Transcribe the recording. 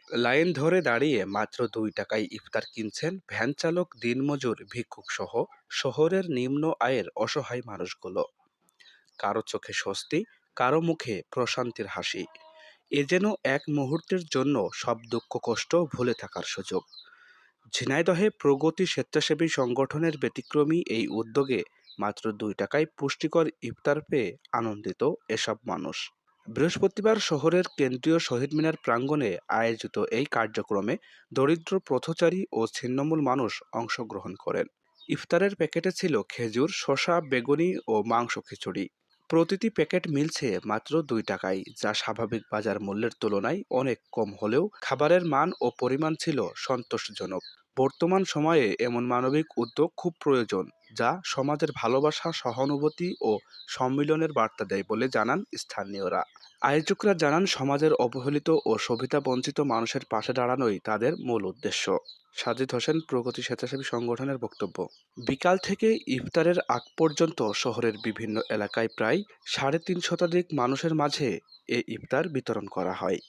Line ধরে দাঁড়িয়ে মাত্র ২ টাকায় ইফতার কিনছেন ভ্যান চালক, দিনমজুর, ভিক্ষুক সহ শহরের নিম্ন আয়ের অসহায় মানুষগুলো। কারো চোখে স্বস্তি, কারো মুখে প্রশান্তির হাসি। এ যেন এক মুহূর্তের জন্য সব দুঃখ কষ্ট ভুলে থাকার সুযোগ। ঝিনাইদহে প্রগতি স্বেচ্ছাসেবী সংগঠনের ব্যতিক্রমী এই উদ্যোগে মাত্র ২ টাকায় পুষ্টিকর ইফতার পেয়ে আনন্দিত এসব মানুষ। বৃহস্পতিবার শহরের কেন্দ্রীয় শহীদ মিনার প্রাঙ্গণে আয়োজিত এই কার্যক্রমে দরিদ্র পথচারী ও ছিন্নমূল মানুষ অংশগ্রহণ করেন। ইফতারের প্যাকেটে ছিল খেজুর, শসা, বেগুনি ও মাংস খিচুড়ি। প্রতিটি প্যাকেট মিলছে মাত্র ২ টাকায়, যা স্বাভাবিক বাজার মূল্যের তুলনায় অনেক কম হলেও খাবারের মান ও পরিমাণ ছিল সন্তোষজনক। বর্তমান সময়ে এমন মানবিক উদ্যোগ খুব প্রয়োজন, যা সমাজের ভালোবাসা, সহানুভূতি ও সম্মিলনের বার্তা দেয় বলে জানান স্থানীয়রা। আয়োজকরা জানান, সমাজের অবহেলিত ও সুবিধাবঞ্চিত মানুষের পাশে দাঁড়ানোই তাদের মূল উদ্দেশ্য। সাজিদ হোসেন, প্রগতি স্বেচ্ছাসেবী সংগঠনের বক্তব্য। বিকাল থেকে ইফতারের আগ পর্যন্ত শহরের বিভিন্ন এলাকায় প্রায় ৩৫০ শতাধিক মানুষের মাঝে এ ইফতার বিতরণ করা হয়।